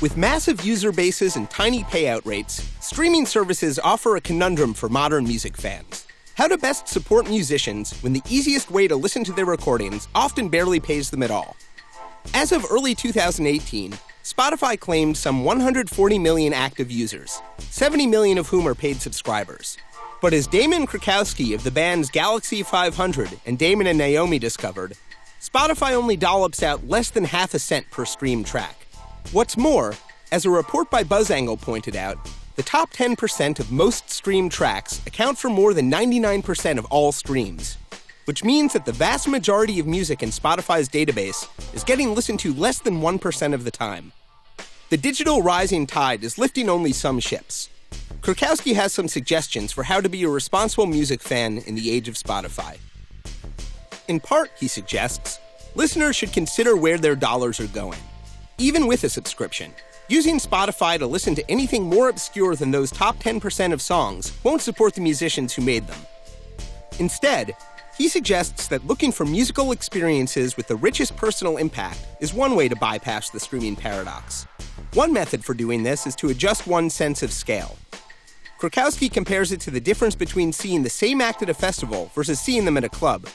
With massive user bases and tiny payout rates, streaming services offer a conundrum for modern music fans. How to best support musicians when the easiest way to listen to their recordings often barely pays them at all. As of early 2018, Spotify claimed some 140 million active users, 70 million of whom are paid subscribers. But as Damon Krukowski of the bands Galaxy 500 and Damon and Naomi discovered, Spotify only dollops out less than half a cent per streamed track. What's more, as a report by BuzzAngle pointed out, the top 10% of most streamed tracks account for more than 99% of all streams, which means that the vast majority of music in Spotify's database is getting listened to less than 1% of the time. The digital rising tide is lifting only some ships. Krukowski has some suggestions for how to be a responsible music fan in the age of Spotify. In part, he suggests, listeners should consider where their dollars are going. Even with a subscription, using Spotify to listen to anything more obscure than those top 10% of songs won't support the musicians who made them. Instead, he suggests that looking for musical experiences with the richest personal impact is one way to bypass the streaming paradox. One method for doing this is to adjust one's sense of scale. Krukowski compares it to the difference between seeing the same act at a festival versus seeing them at a club.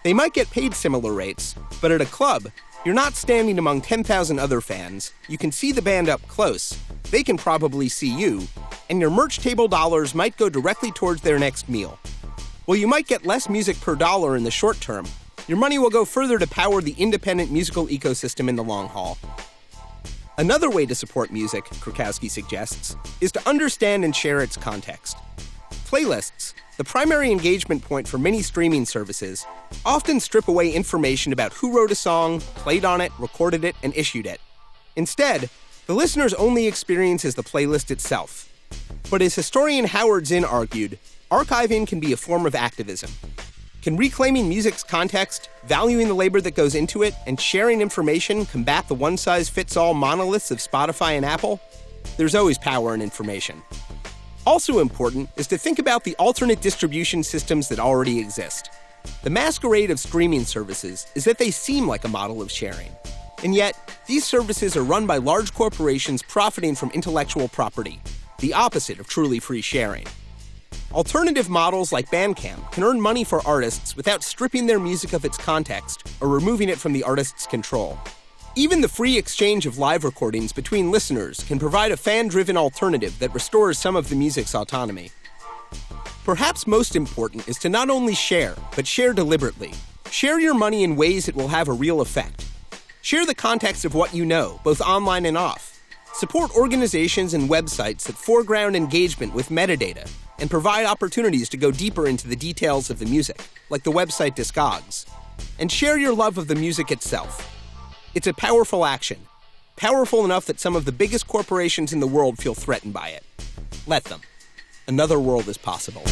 They might get paid similar rates, but at a club, you're not standing among 10,000 other fans, you can see the band up close, they can probably see you, and your merch table dollars might go directly towards their next meal. While you might get less music per dollar in the short term, your money will go further to power the independent musical ecosystem in the long haul. Another way to support music, Krukowski suggests, is to understand and share its context. Playlists, the primary engagement point for many streaming services, often strip away information about who wrote a song, played on it, recorded it, and issued it. Instead, the listener's only experience is the playlist itself. But as historian Howard Zinn argued, archiving can be a form of activism. Can reclaiming music's context, valuing the labor that goes into it, and sharing information combat the one-size-fits-all monoliths of Spotify and Apple? There's always power in information. Also important is to think about the alternate distribution systems that already exist. The masquerade of streaming services is that they seem like a model of sharing. And yet, these services are run by large corporations profiting from intellectual property, the opposite of truly free sharing. Alternative models like Bandcamp can earn money for artists without stripping their music of its context or removing it from the artist's control. Even the free exchange of live recordings between listeners can provide a fan-driven alternative that restores some of the music's autonomy. Perhaps most important is to not only share, but share deliberately. Share your money in ways that will have a real effect. Share the context of what you know, both online and off. Support organizations and websites that foreground engagement with metadata and provide opportunities to go deeper into the details of the music, like the website Discogs. And share your love of the music itself. It's a powerful action, powerful enough that some of the biggest corporations in the world feel threatened by it. Let them. Another world is possible.